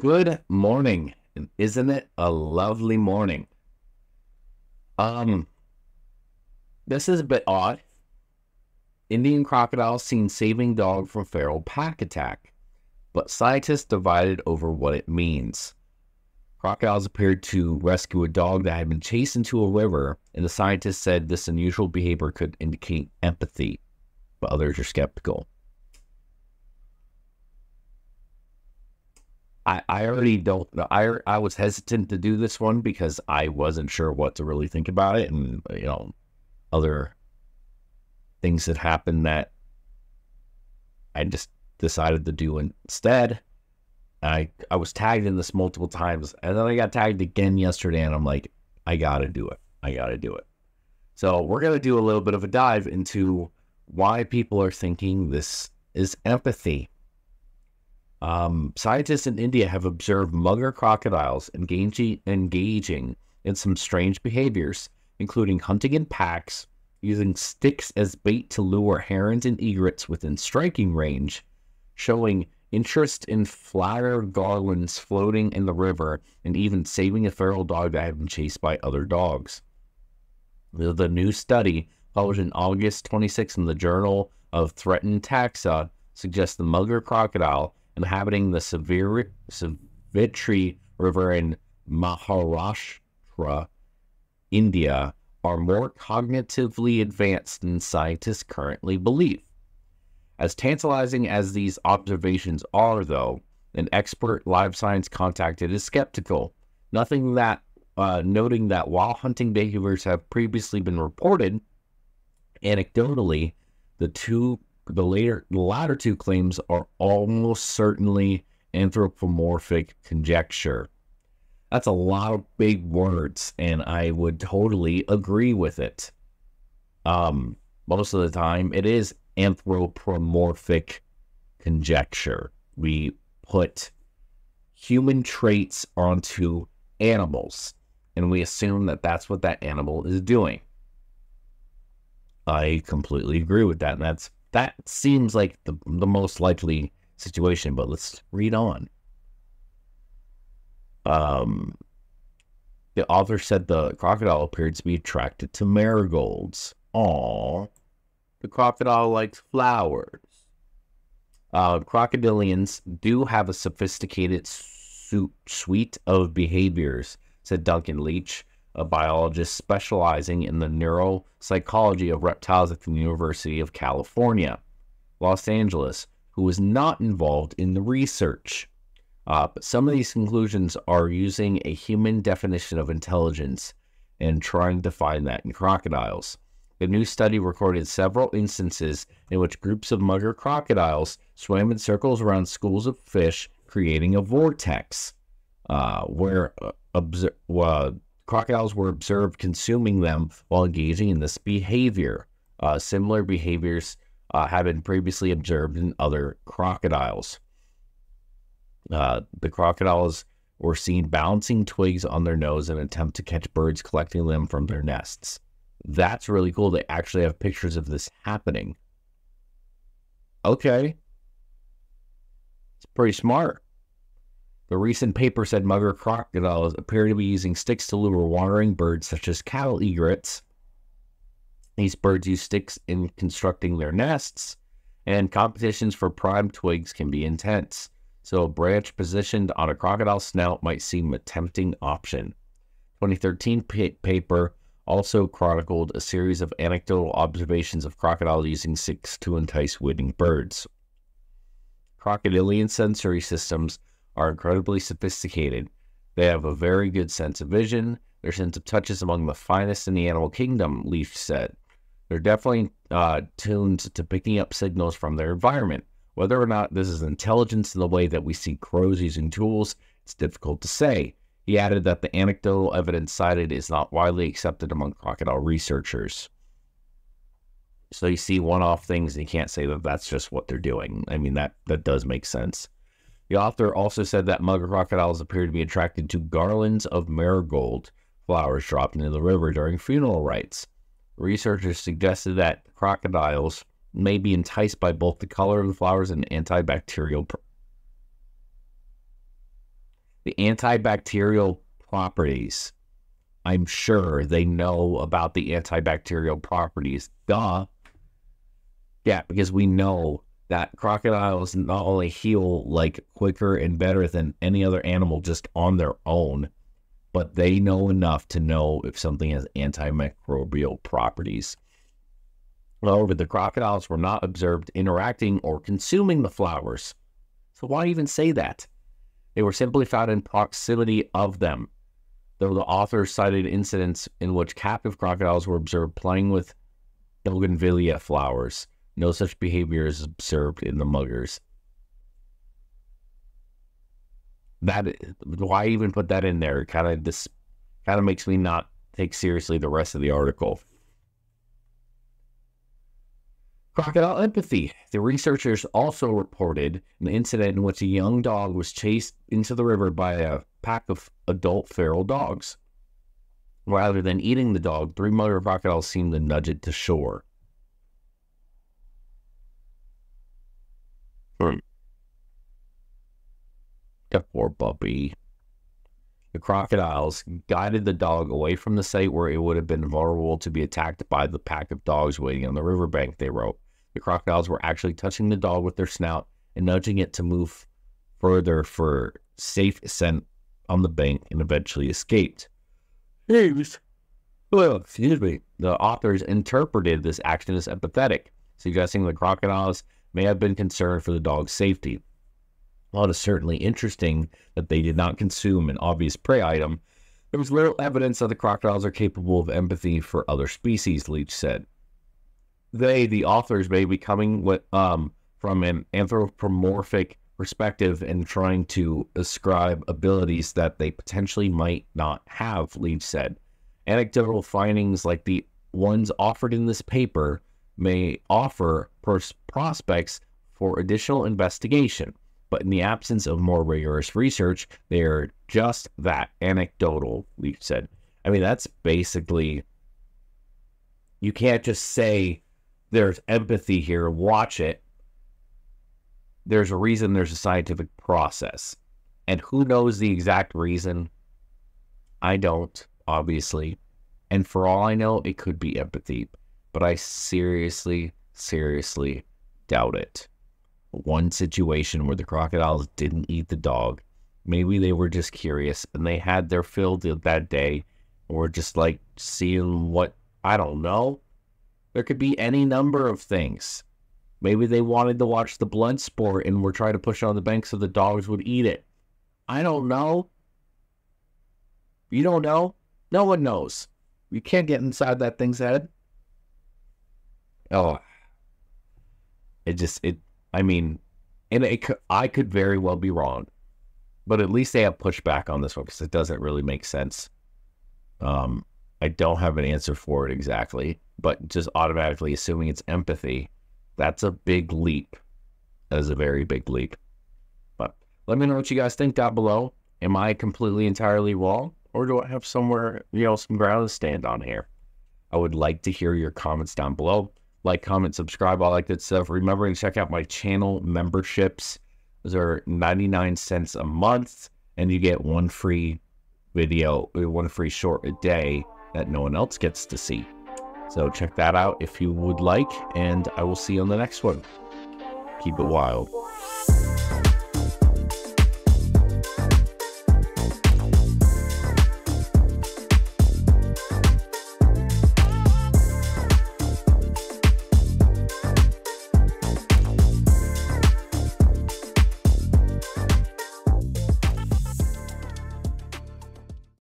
Good morning. And isn't it a lovely morning? Um, this is a bit odd. Indian crocodile seen saving dog from feral pack attack, but scientists divided over what it means. Crocodiles appeared to rescue a dog that had been chased into a river, and the scientists said this unusual behavior could indicate empathy, but others are skeptical. I already don't know. I was hesitant to do this one because I wasn't sure what to really think about it, and other things that happened that I just decided to do instead. I was tagged in this multiple times, and then I got tagged again yesterday, and I'm like, I gotta do it. I gotta do it. So we're gonna do a little bit of a dive into why people are thinking this is empathy. Scientists in India have observed mugger crocodiles engaging in some strange behaviors, including hunting in packs, using sticks as bait to lure herons and egrets within striking range, showing interest in flower garlands floating in the river, and even saving a feral dog that had been chased by other dogs. The new study, published in August 26 in the Journal of Threatened Taxa, suggests the mugger crocodile inhabiting the Savitri River in Maharashtra, India, are more cognitively advanced than scientists currently believe. As tantalizing as these observations are, though, an expert live science contacted is skeptical, noting that while hunting behaviors have previously been reported, anecdotally, the latter two claims are almost certainly anthropomorphic conjecture. That's a lot of big words, and I would totally agree with it. Most of the time, it is anthropomorphic conjecture. We put human traits onto animals, and we assume that that's what that animal is doing. I completely agree with that, and that seems like the most likely situation, but let's read on. The author said the crocodile appeared to be attracted to marigolds. Aww. The crocodile likes flowers. Crocodilians do have a sophisticated suite of behaviors, said Duncan Leach, a biologist specializing in the neuropsychology of reptiles at the University of California, Los Angeles, who was not involved in the research. But some of these conclusions are using a human definition of intelligence and trying to find that in crocodiles. The new study recorded several instances in which groups of mugger crocodiles swam in circles around schools of fish, creating a vortex, where crocodiles were observed consuming them while engaging in this behavior. Similar behaviors have been previously observed in other crocodiles. The crocodiles were seen balancing twigs on their nose in an attempt to catch birds collecting them from their nests. That's really cool. They actually have pictures of this happening. Okay. It's pretty smart. The recent paper said mugger crocodiles appear to be using sticks to lure wandering birds such as cattle egrets. These birds use sticks in constructing their nests, and competitions for prime twigs can be intense. So a branch positioned on a crocodile snout might seem a tempting option. 2013 paper also chronicled a series of anecdotal observations of crocodiles using sticks to entice winning birds. Crocodilian sensory systems are incredibly sophisticated. They have a very good sense of vision. Their sense of touch is among the finest in the animal kingdom, Leaf said. They're definitely tuned to picking up signals from their environment. Whether or not this is intelligence in the way that we see crows using tools, it's difficult to say. He added that the anecdotal evidence cited is not widely accepted among crocodile researchers. So you see one-off things, and you can't say that that's just what they're doing. I mean, that does make sense. The author also said that mugger crocodiles appear to be attracted to garlands of marigold flowers dropped into the river during funeral rites. Researchers suggested that crocodiles may be enticed by both the color of the flowers and antibacterial The antibacterial properties. I'm sure they know about the antibacterial properties. Duh. Yeah, because we know that crocodiles not only heal like quicker and better than any other animal just on their own, but they know enough to know if something has antimicrobial properties. However, the crocodiles were not observed interacting or consuming the flowers. So why even say that? They were simply found in proximity of them, though the authors cited incidents in which captive crocodiles were observed playing with bougainvillea flowers. No such behavior is observed in the muggers. Why even put that in there? This kind of makes me not take seriously the rest of the article. Crocodile empathy. The researchers also reported an incident in which a young dog was chased into the river by a pack of adult feral dogs. Rather than eating the dog, 3 mother crocodiles seemed to nudge it to shore. The poor puppy. The crocodiles guided the dog away from the site where it would have been vulnerable to be attacked by the pack of dogs waiting on the riverbank, they wrote. The crocodiles were actually touching the dog with their snout and nudging it to move further for safe ascent on the bank, and eventually escaped. Excuse me. The authors interpreted this action as empathetic, suggesting the crocodiles may have been concerned for the dog's safety. While it is certainly interesting that they did not consume an obvious prey item, there was little evidence that the crocodiles are capable of empathy for other species, Leach said. The authors, may be coming from an anthropomorphic perspective and trying to ascribe abilities that they potentially might not have, Leach said. Anecdotal findings like the ones offered in this paper may offer prospects for additional investigation, but in the absence of more rigorous research, they are just that, anecdotal, Leach said. I mean, that's basically, you can't just say there's empathy here, watch it. There's a reason, there's a scientific process. And who knows the exact reason? I don't, obviously. And for all I know, it could be empathy. But I seriously doubt it. One situation where the crocodiles didn't eat the dog. Maybe they were just curious and they had their fill that day, or just like seeing what, I don't know. There could be any number of things. Maybe they wanted to watch the blood sport and were trying to push it on the bank so the dogs would eat it. I don't know. You don't know? No one knows. You can't get inside that thing's head. Oh. I could very well be wrong. But at least they have pushed back on this one because it doesn't really make sense. I don't have an answer for it exactly, but just automatically assuming it's empathy, that's a big leap. That is a very big leap. But let me know what you guys think down below. Am I completely entirely wrong? Or do I have somewhere, some ground to stand on here? I would like to hear your comments down below. Like, comment, subscribe, all that good stuff. Remember to check out my channel memberships. Those are 99 cents a month, and you get one free video, one free short a day that no one else gets to see. So check that out if you would like, and I will see you on the next one. Keep it wild.